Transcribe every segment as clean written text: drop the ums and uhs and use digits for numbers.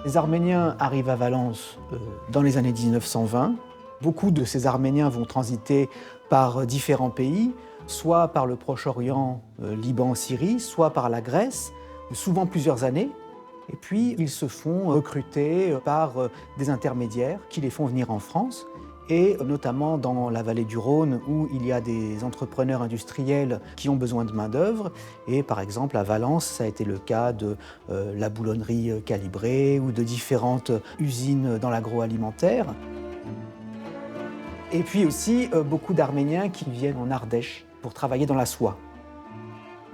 Les Arméniens arrivent à Valence dans les années 1920. Beaucoup de ces Arméniens vont transiter par différents pays, soit par le Proche-Orient, Liban, Syrie, soit par la Grèce, souvent plusieurs années. Et puis, ils se font recruter par des intermédiaires qui les font venir en France, et notamment dans la vallée du Rhône, où il y a des entrepreneurs industriels qui ont besoin de main-d'œuvre. Et par exemple, à Valence, ça a été le cas de la boulonnerie Calibrée ou de différentes usines dans l'agroalimentaire. Et puis aussi, beaucoup d'Arméniens qui viennent en Ardèche pour travailler dans la soie.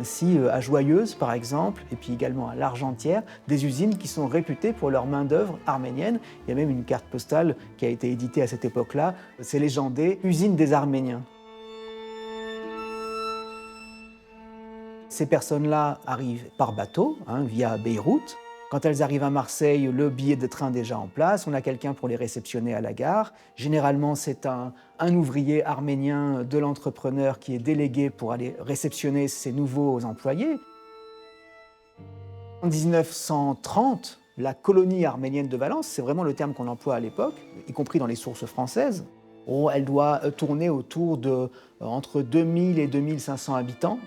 Ainsi, à Joyeuse, par exemple, et puis également à l'Argentière, des usines qui sont réputées pour leur main-d'œuvre arménienne. Il y a même une carte postale qui a été éditée à cette époque-là. C'est légendé, usine des Arméniens. Ces personnes-là arrivent par bateau, via Beyrouth. Quand elles arrivent à Marseille, le billet de train est déjà en place, on a quelqu'un pour les réceptionner à la gare. Généralement, c'est un ouvrier arménien de l'entrepreneur qui est délégué pour aller réceptionner ces nouveaux employés. En 1930, la colonie arménienne de Valence, c'est vraiment le terme qu'on emploie à l'époque, y compris dans les sources françaises, elle doit tourner autour de entre 2000 et 2500 habitants.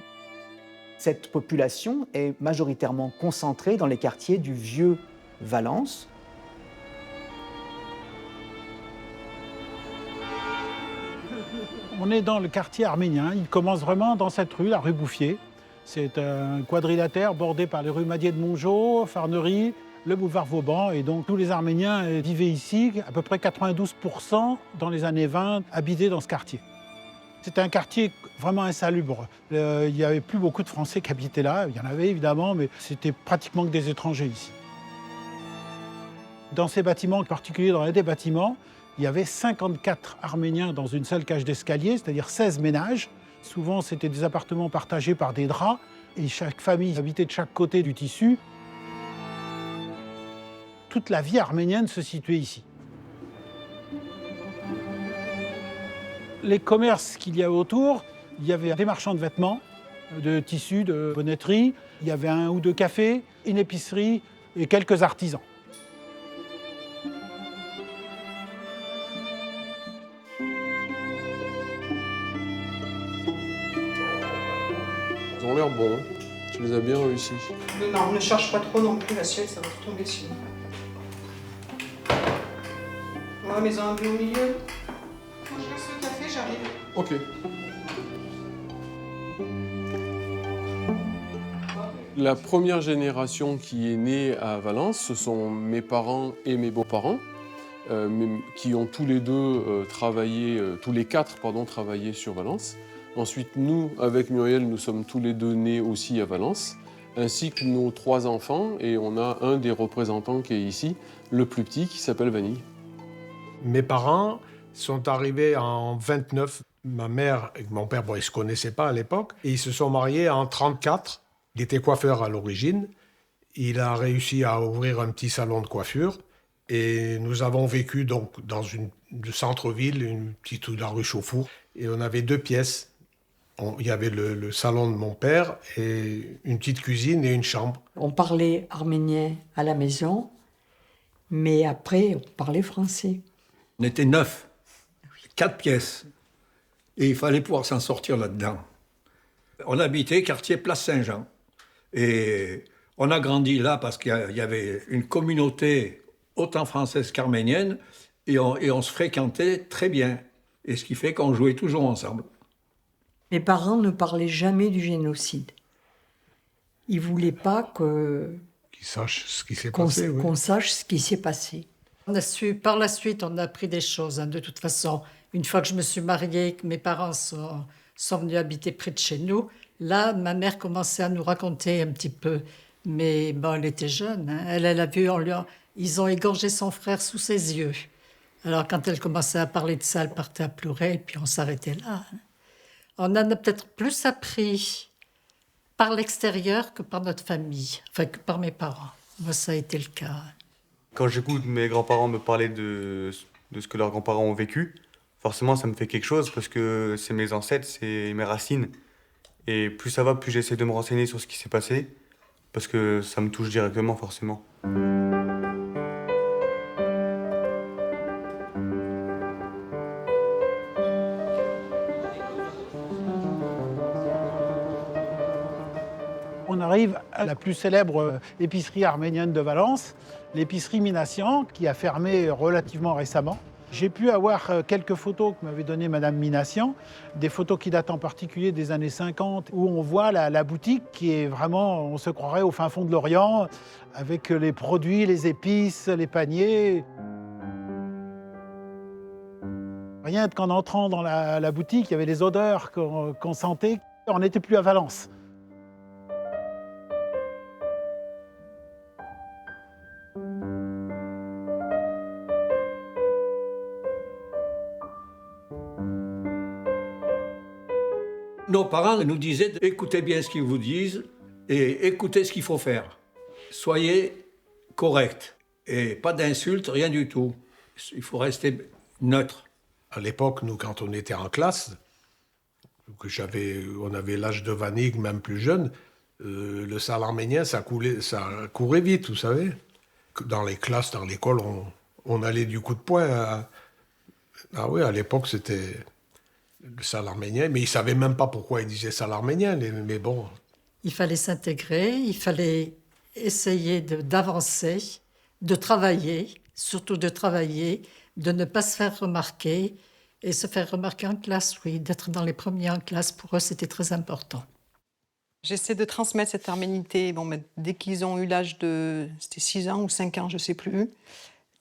Cette population est majoritairement concentrée dans les quartiers du vieux Valence. On est dans le quartier arménien. Il commence vraiment dans cette rue, la rue Bouffier. C'est un quadrilatère bordé par les rues Madier de Mongeau, Farnerie, le boulevard Vauban. Et donc tous les Arméniens vivaient ici, à peu près 92% dans les années 20, habitaient dans ce quartier. C'était un quartier vraiment insalubre. Il n'y avait plus beaucoup de Français qui habitaient là. Il y en avait évidemment, mais c'était pratiquement que des étrangers ici. Dans ces bâtiments, en particulier dans l'un des bâtiments, il y avait 54 Arméniens dans une seule cage d'escalier, c'est-à-dire 16 ménages. Souvent, c'était des appartements partagés par des draps, et chaque famille habitait de chaque côté du tissu. Toute la vie arménienne se situait ici. Les commerces qu'il y avait autour, il y avait des marchands de vêtements, de tissus, de bonnetterie, il y avait un ou deux cafés, une épicerie et quelques artisans. Ils ont l'air bons, tu les as bien réussis. Non, ne cherche pas trop non plus l'assiette, ça va tomber dessus. Ouais, mais un peu au milieu. Moi, je laisse le café, j'arrive. Ok. La première génération qui est née à Valence, ce sont mes parents et mes beaux-parents, qui ont tous les deux travaillé, tous les quatre, travaillé sur Valence. Ensuite, nous, avec Muriel, nous sommes tous les deux nés aussi à Valence, ainsi que nos 3 enfants, et on a un des représentants qui est ici, le plus petit, qui s'appelle Vanille. Mes parents sont arrivés en 29. Ma mère et mon père, ils ne se connaissaient pas à l'époque, et ils se sont mariés en 34. Il était coiffeur à l'origine. Il a réussi à ouvrir un petit salon de coiffure, et nous avons vécu donc dans le centre-ville, une petite rue de la rue Chauffour, et on avait 2 pièces. Il y avait le salon de mon père et une petite cuisine et une chambre. On parlait arménien à la maison, mais après, on parlait français. On était 9, 4 pièces, et il fallait pouvoir s'en sortir là-dedans. On habitait quartier Place Saint-Jean, et on a grandi là parce qu'il y avait une communauté autant française qu'arménienne, et on se fréquentait très bien, et ce qui fait qu'on jouait toujours ensemble. Mes parents ne parlaient jamais du génocide. Ils ne voulaient pas Qu'ils sachent ce qui s'est passé. Qu'on sache ce qui s'est passé. Par la suite, on a appris des choses, de toute façon. Une fois que je me suis mariée, que mes parents sont venus habiter près de chez nous, là, ma mère commençait à nous raconter un petit peu. Mais bon, elle était jeune. Hein. Elle a vu, ils ont égorgé son frère sous ses yeux. Alors quand elle commençait à parler de ça, elle partait à pleurer, et puis on s'arrêtait là. Hein. On en a peut-être plus appris par l'extérieur que par notre famille, enfin que par mes parents. Moi, ça a été le cas. Quand j'écoute mes grands-parents me parler de ce que leurs grands-parents ont vécu, forcément ça me fait quelque chose parce que c'est mes ancêtres, c'est mes racines. Et plus ça va, plus j'essaie de me renseigner sur ce qui s'est passé, parce que ça me touche directement forcément. On arrive à la plus célèbre épicerie arménienne de Valence, l'épicerie Minassian, qui a fermé relativement récemment. J'ai pu avoir quelques photos que m'avait données Madame Minassian, des photos qui datent en particulier des années 50, où on voit la boutique qui est vraiment, on se croirait au fin fond de l'Orient, avec les produits, les épices, les paniers. Rien qu'en entrant dans la boutique, il y avait les odeurs qu'on sentait. On n'était plus à Valence. Nos parents nous disaient écoutez bien ce qu'ils vous disent et écoutez ce qu'il faut faire. Soyez corrects et pas d'insultes, rien du tout. Il faut rester neutre. À l'époque, nous, quand on était en classe, on avait l'âge de Vanig, même plus jeune, le sale arménien, ça courait vite, vous savez. Dans les classes, dans l'école, on allait du coup de poing. Ah oui, à l'époque, c'était le sale arménien, mais ils ne savaient même pas pourquoi ils disaient sale arménien, mais bon. Il fallait s'intégrer, il fallait essayer d'avancer, de travailler, surtout de travailler, de ne pas se faire remarquer, et se faire remarquer en classe, oui, d'être dans les premiers en classe, pour eux, c'était très important. J'essaie de transmettre cette arménité. Bon, mais dès qu'ils ont eu l'âge de... C'était 6 ans ou 5 ans, je ne sais plus.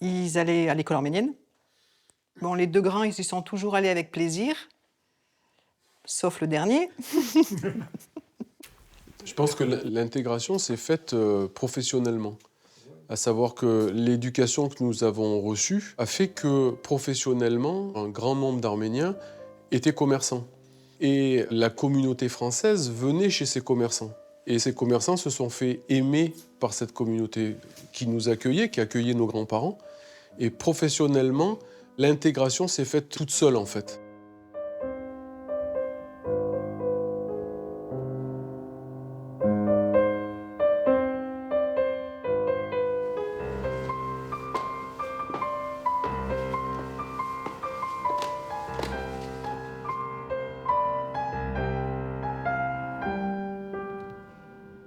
Ils allaient à l'école arménienne. Bon, les deux grands, ils y sont toujours allés avec plaisir. Sauf le dernier. Je pense que l'intégration s'est faite professionnellement. À savoir que l'éducation que nous avons reçue a fait que professionnellement, un grand nombre d'Arméniens étaient commerçants. Et la communauté française venait chez ces commerçants. Et ces commerçants se sont fait aimer par cette communauté qui nous accueillait, qui accueillait nos grands-parents. Et professionnellement, l'intégration s'est faite toute seule en fait.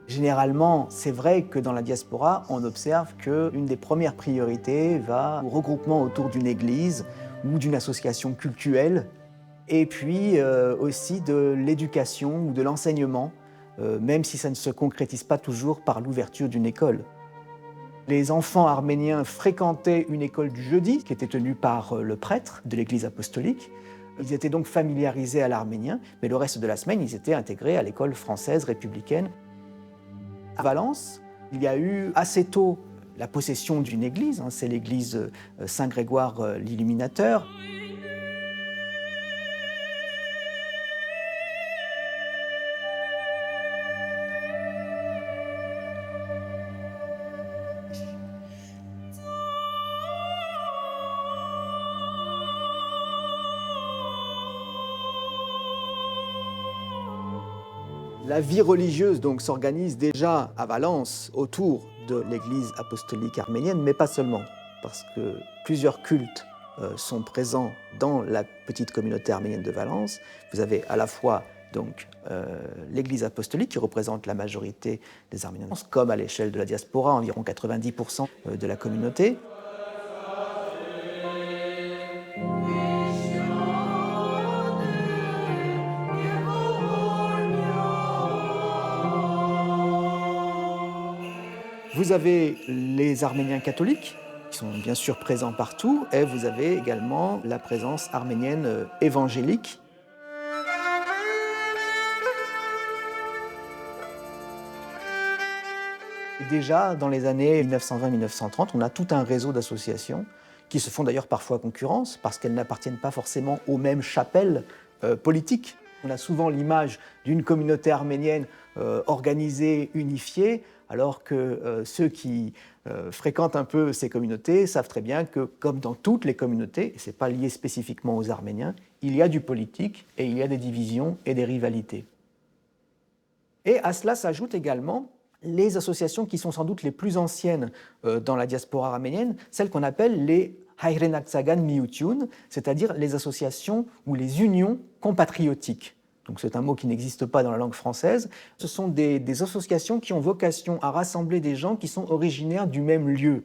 Généralement, c'est vrai que dans la diaspora, on observe qu'une des premières priorités va au regroupement autour d'une église ou d'une association cultuelle, et puis aussi de l'éducation ou de l'enseignement, même si ça ne se concrétise pas toujours par l'ouverture d'une école. Les enfants arméniens fréquentaient une école du jeudi qui était tenue par le prêtre de l'église apostolique. Ils étaient donc familiarisés à l'arménien, mais le reste de la semaine, ils étaient intégrés à l'école française républicaine. À Valence, il y a eu assez tôt la possession d'une église, c'est l'église Saint-Grégoire l'Illuminateur. La vie religieuse donc s'organise déjà à Valence autour de l'église apostolique arménienne, mais pas seulement, parce que plusieurs cultes sont présents dans la petite communauté arménienne de Valence. Vous avez à la fois donc l'église apostolique qui représente la majorité des Arméniens, comme à l'échelle de la diaspora, environ 90% de la communauté. Vous avez les Arméniens catholiques, qui sont bien sûr présents partout, et vous avez également la présence arménienne évangélique. Et déjà, dans les années 1920-1930, on a tout un réseau d'associations qui se font d'ailleurs parfois concurrence, parce qu'elles n'appartiennent pas forcément aux mêmes chapelles politiques. On a souvent l'image d'une communauté arménienne organisée, unifiée, alors que ceux qui fréquentent un peu ces communautés savent très bien que, comme dans toutes les communautés, et ce n'est pas lié spécifiquement aux Arméniens, il y a du politique et il y a des divisions et des rivalités. Et à cela s'ajoutent également les associations qui sont sans doute les plus anciennes dans la diaspora arménienne, celles qu'on appelle les Hayrenaksagan Miutyun, c'est-à-dire les associations ou les unions compatriotiques. Donc c'est un mot qui n'existe pas dans la langue française. Ce sont des associations qui ont vocation à rassembler des gens qui sont originaires du même lieu,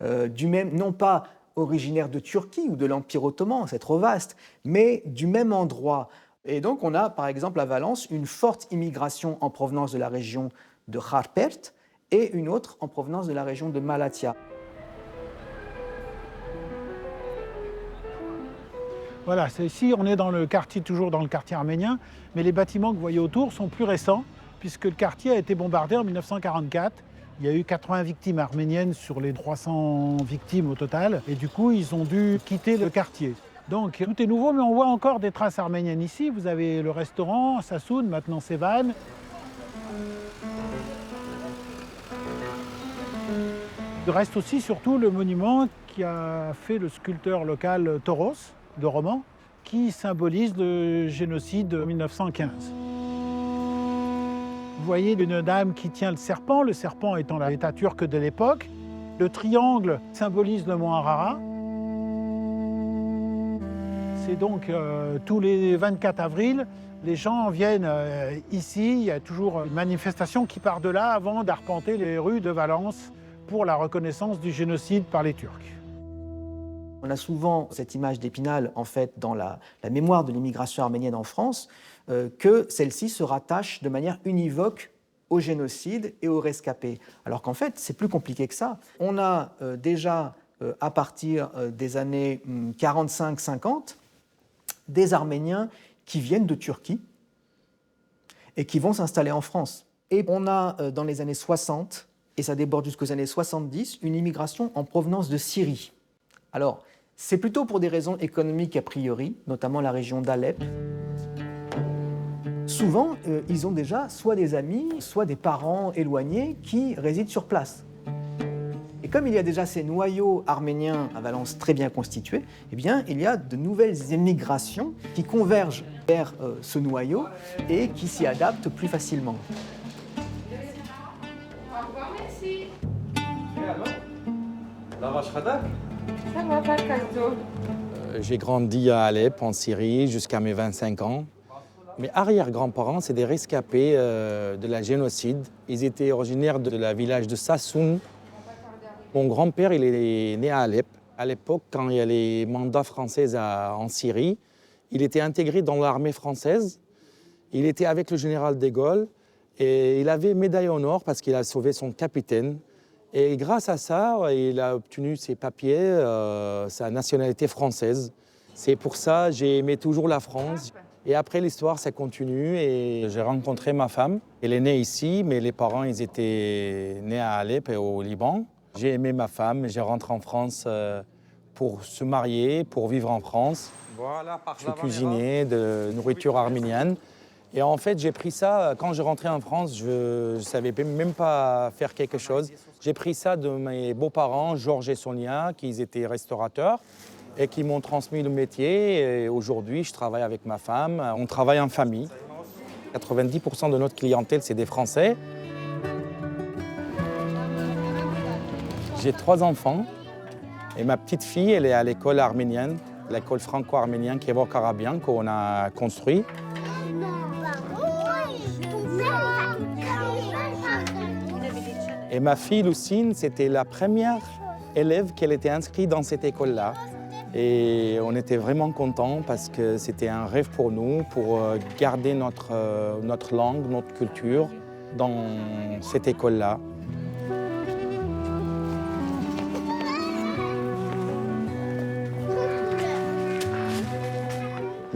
non pas originaires de Turquie ou de l'Empire ottoman, c'est trop vaste, mais du même endroit. Et donc on a par exemple à Valence une forte immigration en provenance de la région de Harpert et une autre en provenance de la région de Malatya. Voilà, ici on est dans le quartier, toujours dans le quartier arménien, mais les bâtiments que vous voyez autour sont plus récents, puisque le quartier a été bombardé en 1944. Il y a eu 80 victimes arméniennes sur les 300 victimes au total, et du coup ils ont dû quitter le quartier. Donc tout est nouveau, mais on voit encore des traces arméniennes ici. Vous avez le restaurant Sassoun, maintenant Sevan. Il reste aussi surtout le monument qui a fait le sculpteur local Toros, de Roman, qui symbolise le génocide de 1915. Vous voyez une dame qui tient le serpent étant l'État turc de l'époque. Le triangle symbolise le mont Ararat. C'est donc tous les 24 avril, les gens viennent ici, il y a toujours une manifestation qui part de là avant d'arpenter les rues de Valence pour la reconnaissance du génocide par les Turcs. On a souvent cette image d'Épinal, en fait, dans la mémoire de l'immigration arménienne en France, que celle-ci se rattache de manière univoque au génocide et aux rescapés. Alors qu'en fait, c'est plus compliqué que ça. On a déjà, à partir des années 45-50, des Arméniens qui viennent de Turquie et qui vont s'installer en France. Et on a, dans les années 60, et ça déborde jusqu'aux années 70, une immigration en provenance de Syrie. Alors, c'est plutôt pour des raisons économiques a priori, notamment la région d'Alep. Souvent, ils ont déjà soit des amis, soit des parents éloignés qui résident sur place. Et comme il y a déjà ces noyaux arméniens à Valence très bien constitués, eh bien, il y a de nouvelles émigrations qui convergent vers ce noyau et qui s'y adaptent plus facilement. Au revoir, merci. J'ai grandi à Alep, en Syrie, jusqu'à mes 25 ans. Mes arrière-grands-parents, c'est des rescapés de la génocide. Ils étaient originaires de la village de Sassoun. Mon grand-père, il est né à Alep. À l'époque, quand il y a les mandats français en Syrie, il était intégré dans l'armée française. Il était avec le général de Gaulle et il avait médaille en or parce qu'il a sauvé son capitaine. Et grâce à ça, il a obtenu ses papiers, sa nationalité française. C'est pour ça que j'ai aimé toujours la France. Et après, l'histoire, ça continue et j'ai rencontré ma femme. Elle est née ici, mais les parents, ils étaient nés à Alep et au Liban. J'ai aimé ma femme, j'ai rentré en France pour se marier, pour vivre en France. Voilà, je cuisinais de nourriture arménienne. Et en fait, j'ai pris ça, quand je rentrais en France, je ne savais même pas faire quelque chose. J'ai pris ça de mes beaux-parents, Georges et Sonia, qui étaient restaurateurs et qui m'ont transmis le métier. Et aujourd'hui, je travaille avec ma femme, on travaille en famille. 90% de notre clientèle, c'est des Français. J'ai 3 enfants et ma petite fille, elle est à l'école arménienne, l'école franco-arménienne Kevo Karabian qu'on a construit. Et ma fille Lucine, c'était la première élève qu'elle était inscrite dans cette école-là. Et on était vraiment contents parce que c'était un rêve pour nous, pour garder notre langue, notre culture dans cette école-là.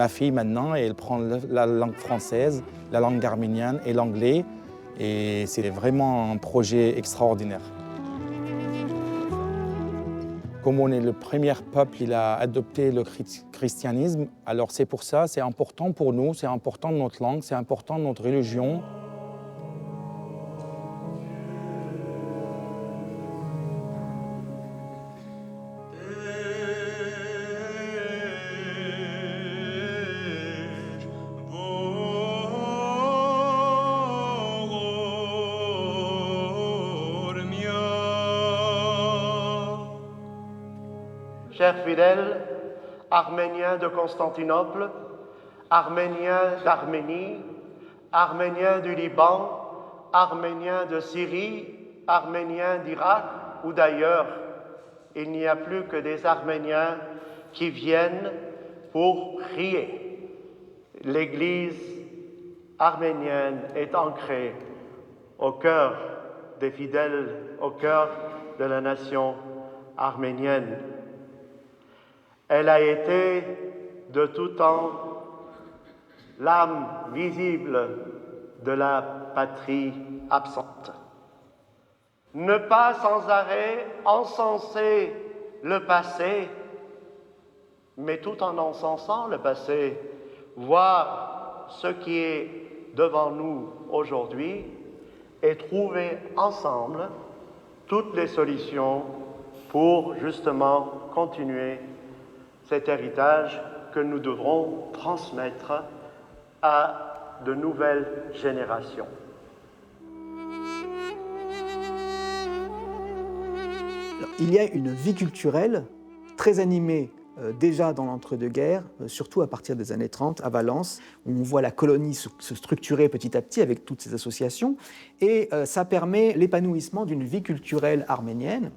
Ma fille, maintenant, elle prend la langue française, la langue arménienne et l'anglais. Et c'est vraiment un projet extraordinaire. Comme on est le premier peuple, il a adopté le christianisme. Alors c'est pour ça, c'est important pour nous, c'est important notre langue, c'est important notre religion. Chers fidèles, Arméniens de Constantinople, Arméniens d'Arménie, Arméniens du Liban, Arméniens de Syrie, Arméniens d'Irak ou d'ailleurs, il n'y a plus que des Arméniens qui viennent pour prier. L'Église arménienne est ancrée au cœur des fidèles, au cœur de la nation arménienne. Elle a été de tout temps l'âme visible de la patrie absente. Ne pas sans arrêt encenser le passé, mais tout en encensant le passé, voir ce qui est devant nous aujourd'hui et trouver ensemble toutes les solutions pour justement continuer cet héritage que nous devrons transmettre à de nouvelles générations. Alors, il y a une vie culturelle très animée déjà dans l'entre-deux-guerres, surtout à partir des années 30 à Valence, où on voit la colonie se structurer petit à petit avec toutes ces associations, et ça permet l'épanouissement d'une vie culturelle arménienne.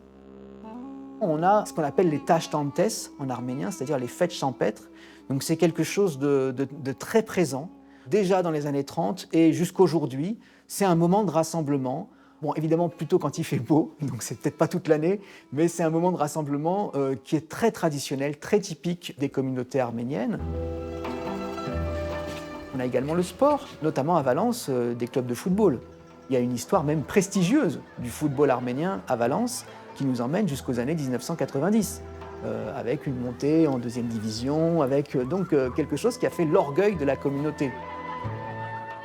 On a ce qu'on appelle les tashtantes en arménien, c'est-à-dire les fêtes champêtres. Donc c'est quelque chose de très présent, déjà dans les années 30 et jusqu'aujourd'hui. C'est un moment de rassemblement. Bon, évidemment, plutôt quand il fait beau, donc c'est peut-être pas toute l'année, mais c'est un moment de rassemblement qui est très traditionnel, très typique des communautés arméniennes. On a également le sport, notamment à Valence, des clubs de football. Il y a une histoire même prestigieuse du football arménien à Valence, qui nous emmène jusqu'aux années 1990, avec une montée en deuxième division, avec donc quelque chose qui a fait l'orgueil de la communauté.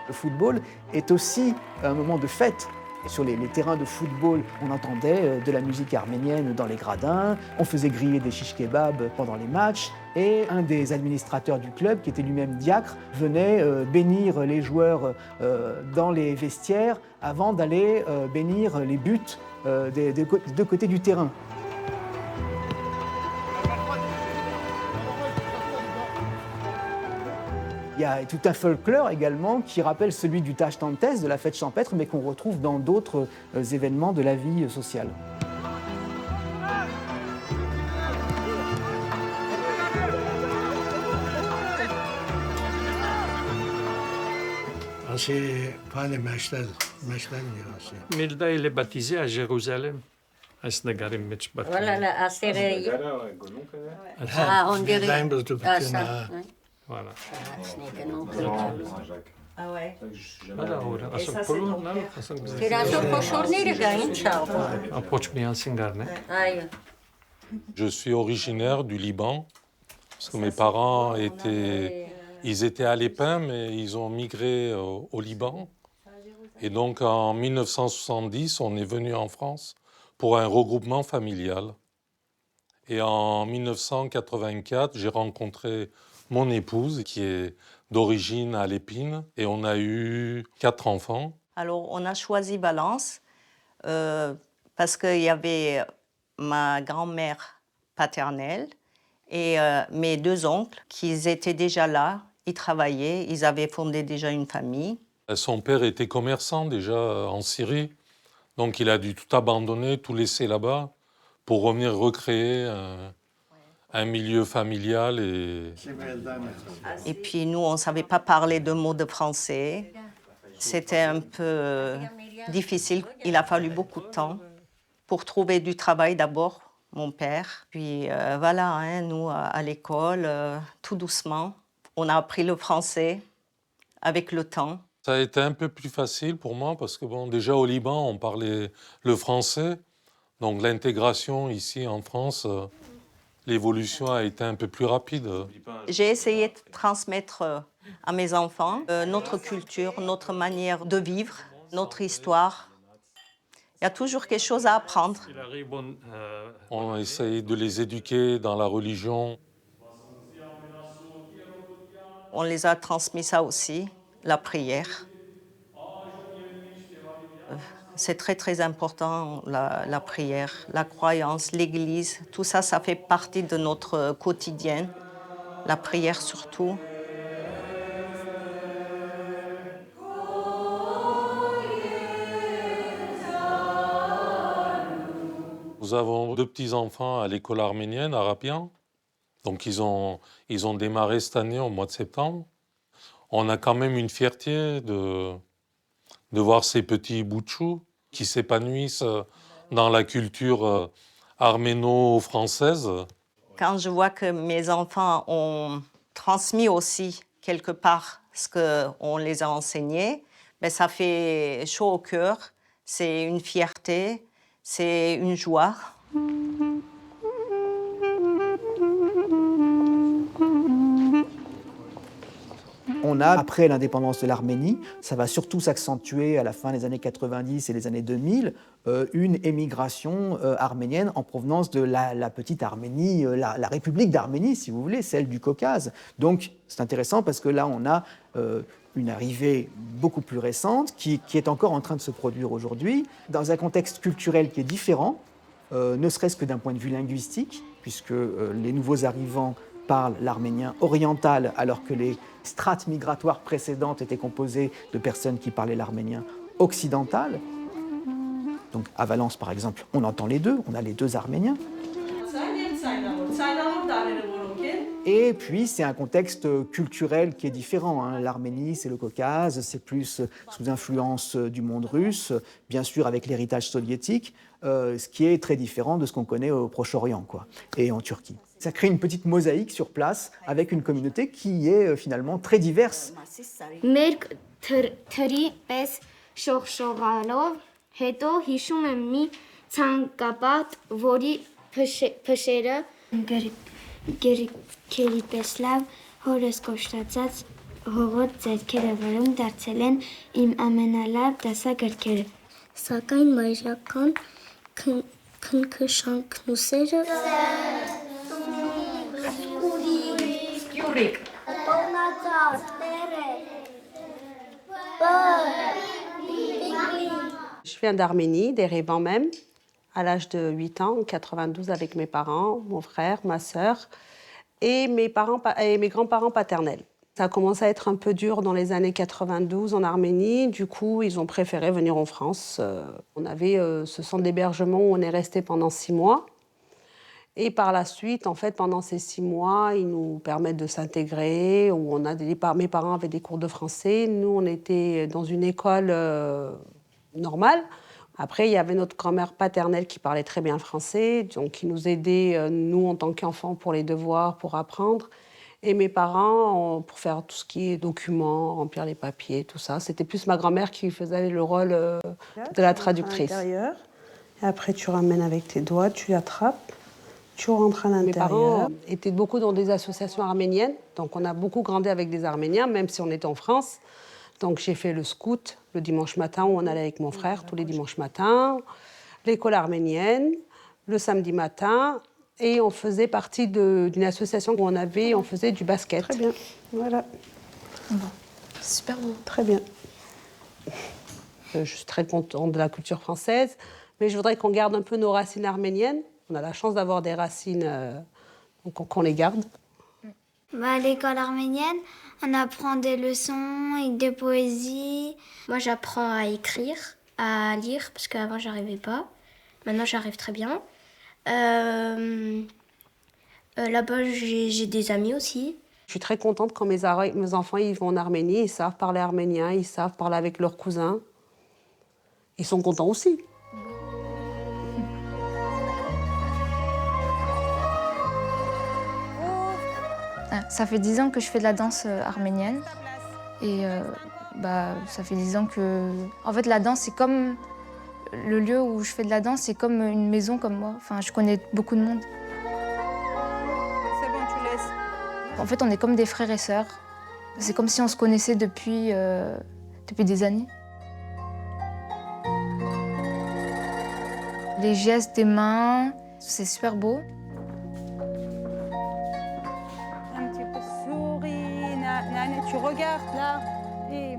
Le football est aussi un moment de fête. Sur les terrains de football, on entendait de la musique arménienne dans les gradins, on faisait griller des shish kebabs pendant les matchs, et un des administrateurs du club, qui était lui-même diacre, venait bénir les joueurs dans les vestiaires avant d'aller bénir les buts des deux côtés du terrain. Il y a tout un folklore également qui rappelle celui du tashtantes, de la fête champêtre, mais qu'on retrouve dans d'autres événements de la vie sociale. Milda, il est baptisé à Jérusalem. Voilà, la Assyrie. Ah, on dirait. Voilà. Ah ouais. Et ça, c'est Je suis originaire du Liban, parce que mes parents ils étaient alepins, mais ils ont migré au Liban. Et donc en 1970, on est venu en France pour un regroupement familial. Et en 1984, j'ai rencontré mon épouse, qui est d'origine alépine, et on a eu 4 enfants. Alors, on a choisi Valence parce qu'il y avait ma grand-mère paternelle et mes 2 oncles qui étaient déjà là. Ils travaillaient, ils avaient fondé déjà une famille. Son père était commerçant déjà en Syrie, donc il a dû tout abandonner, tout laisser là-bas pour revenir recréer un milieu familial. Et puis nous, on ne savait pas parler 2 mots de français. C'était un peu difficile. Il a fallu beaucoup de temps pour trouver du travail d'abord, mon père. Puis voilà, nous, à l'école, tout doucement, On a appris le français avec le temps. Ça a été un peu plus facile pour moi parce que déjà au Liban, on parlait le français. Donc l'intégration ici en France, l'évolution a été un peu plus rapide. J'ai essayé de transmettre à mes enfants notre culture, notre manière de vivre, notre histoire. Il y a toujours quelque chose à apprendre. On a essayé de les éduquer dans la religion. On les a transmis ça aussi, la prière. C'est très, très important, la prière, la croyance, l'Église. Tout ça, ça fait partie de notre quotidien. La prière surtout. Nous avons 2 petits-enfants à l'école arménienne, à Rapian. Donc ils ont démarré cette année au mois de septembre. On a quand même une fierté de voir ces petits bouts de chou qui s'épanouissent dans la culture arméno-française. Quand je vois que mes enfants ont transmis aussi quelque part ce qu'on les a enseignés, ben ça fait chaud au cœur, c'est une fierté, c'est une joie. On a, après l'indépendance de l'Arménie, ça va surtout s'accentuer à la fin des années 90 et les années 2000, une émigration arménienne en provenance de la petite Arménie, la République d'Arménie, si vous voulez, celle du Caucase. Donc c'est intéressant parce que là, on a une arrivée beaucoup plus récente qui est encore en train de se produire aujourd'hui, dans un contexte culturel qui est différent, ne serait-ce que d'un point de vue linguistique, puisque les nouveaux arrivants parlent l'arménien oriental, alors que les strates migratoires précédentes étaient composées de personnes qui parlaient l'arménien occidental. Donc à Valence, par exemple, on entend les deux, on a les deux arméniens. Et puis, c'est un contexte culturel qui est différent. Hein. L'Arménie, c'est le Caucase, c'est plus sous influence du monde russe, bien sûr avec l'héritage soviétique, ce qui est très différent de ce qu'on connaît au Proche-Orient et en Turquie. Ça crée une petite mosaïque sur place avec une communauté qui est finalement très diverse. Գերիքերի պես լավ հորս կոշտացած հողոտ ձեռքերը վրում դարձել են իմ ամենալավ դասագրքերը։ Սակայն մայրական քնքշանքնուսերը Գյուրիկ Տոնացած տերը Je viens d'Arménie, d'Erevan même, à l'âge de 8 ans, en 92, avec mes parents, mon frère, ma sœur et mes grands-parents paternels. Ça a commencé à être un peu dur dans les années 92 en Arménie. Du coup, ils ont préféré venir en France. On avait ce centre d'hébergement où on est resté pendant 6 mois. Et par la suite, en fait, pendant ces 6 mois, ils nous permettent de s'intégrer. Où mes parents avaient des cours de français. Nous, on était dans une école normale. Après, il y avait notre grand-mère paternelle qui parlait très bien le français, donc qui nous aidait, nous, en tant qu'enfants, pour les devoirs, pour apprendre. Et mes parents, pour faire tout ce qui est documents, remplir les papiers, tout ça. C'était plus ma grand-mère qui faisait le rôle de la traductrice. Et après, tu ramènes avec tes doigts, tu attrapes, tu rentres à l'intérieur. Mes parents étaient beaucoup dans des associations arméniennes, donc on a beaucoup grandi avec des Arméniens, même si on était en France. Donc j'ai fait le scout le dimanche matin où on allait avec mon frère tous les dimanches matins, l'école arménienne, le samedi matin, et on faisait partie d'une association où on faisait du basket. Très bien, voilà. Super bon. Très bien. Je suis très contente de la culture française, mais je voudrais qu'on garde un peu nos racines arméniennes. On a la chance d'avoir des racines, donc qu'on les garde. À l'école arménienne, on apprend des leçons et des poésies. Moi, j'apprends à écrire, à lire, parce qu'avant, j'arrivais pas. Maintenant, j'arrive très bien. Là-bas, j'ai des amis aussi. Je suis très contente quand mes enfants ils vont en Arménie, ils savent parler arménien, ils savent parler avec leurs cousins. Ils sont contents aussi. Ça fait 10 ans que je fais de la danse arménienne. Et ça fait 10 ans que... En fait, la danse, c'est comme... Le lieu où je fais de la danse, c'est comme une maison comme moi. Enfin, je connais beaucoup de monde. C'est bon, tu laisses. En fait, on est comme des frères et sœurs. C'est comme si on se connaissait depuis des années. Les gestes des mains, c'est super beau. Un petit peu souris, tu regardes là. Et...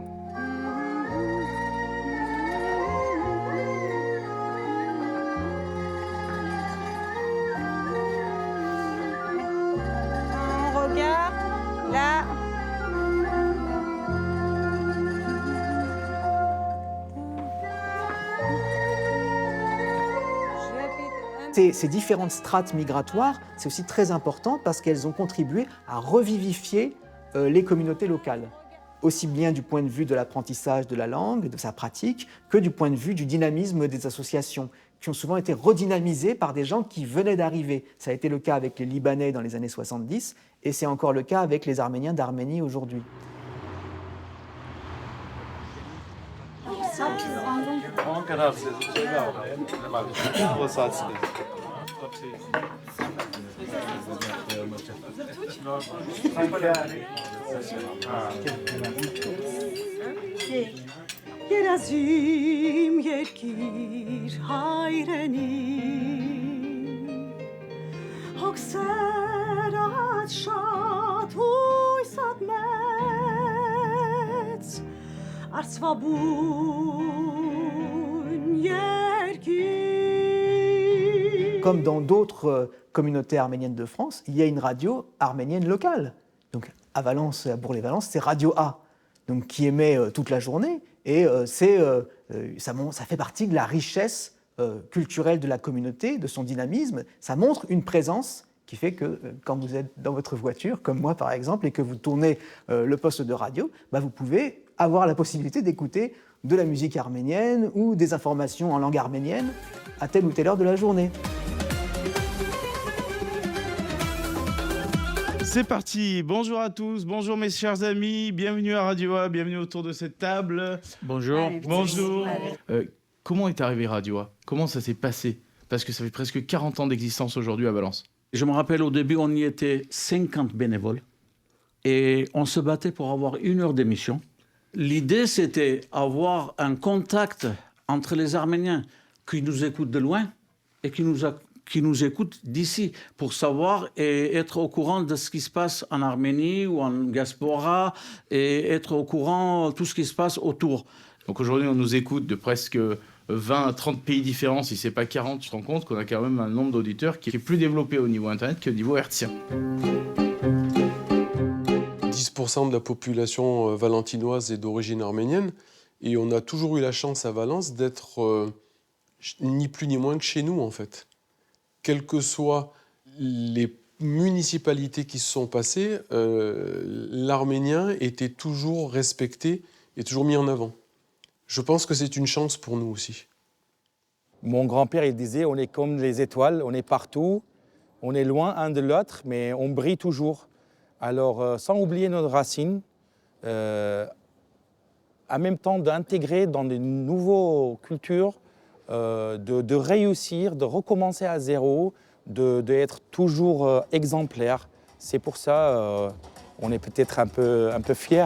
On regarde là. Ces différentes strates migratoires, c'est aussi très important parce qu'elles ont contribué à revivifier les communautés locales, aussi bien du point de vue de l'apprentissage de la langue, de sa pratique, que du point de vue du dynamisme des associations, qui ont souvent été redynamisées par des gens qui venaient d'arriver. Ça a été le cas avec les Libanais dans les années 70, et c'est encore le cas avec les Arméniens d'Arménie aujourd'hui. Երազիմ երկիր հայրենի հոգսերած շատ հույսատ մեծ արծվաբուն երկիր. Comme dans d'autres communautés arméniennes de France, il y a une radio arménienne locale. Donc à Valence, à Bourg-les-Valences, c'est Radio A, donc qui émet toute la journée. Et ça fait partie de la richesse culturelle de la communauté, de son dynamisme. Ça montre une présence qui fait que quand vous êtes dans votre voiture, comme moi par exemple, et que vous tournez le poste de radio, vous pouvez avoir la possibilité d'écouter de la musique arménienne ou des informations en langue arménienne à telle ou telle heure de la journée. C'est parti, bonjour à tous, bonjour mes chers amis, bienvenue à Radio A, bienvenue autour de cette table. Bonjour. Allez, bonjour. Comment est arrivé Radio A? Comment ça s'est passé? Parce que ça fait presque 40 ans d'existence aujourd'hui à Valence. Je me rappelle au début, on y était 50 bénévoles et on se battait pour avoir 1 heure d'émission. L'idée, c'était avoir un contact entre les Arméniens qui nous écoutent de loin et qui nous écoutent d'ici pour savoir et être au courant de ce qui se passe en Arménie ou en diaspora et être au courant de tout ce qui se passe autour. Donc aujourd'hui, on nous écoute de presque 20 à 30 pays différents, si ce n'est pas 40. Tu te rends compte qu'on a quand même un nombre d'auditeurs qui est plus développé au niveau Internet qu'au niveau hertzien. 10% de la population valentinoise est d'origine arménienne et on a toujours eu la chance à Valence d'être ni plus ni moins que chez nous en fait. Quelles que soient les municipalités qui se sont passées, l'arménien était toujours respecté et toujours mis en avant. Je pense que c'est une chance pour nous aussi. Mon grand-père, il disait, on est comme les étoiles, on est partout, on est loin un de l'autre, mais on brille toujours. Alors, sans oublier nos racines, en même temps d'intégrer dans de nouvelles cultures, de réussir, de recommencer à zéro, d'être toujours exemplaire. C'est pour ça on est peut-être un peu fiers.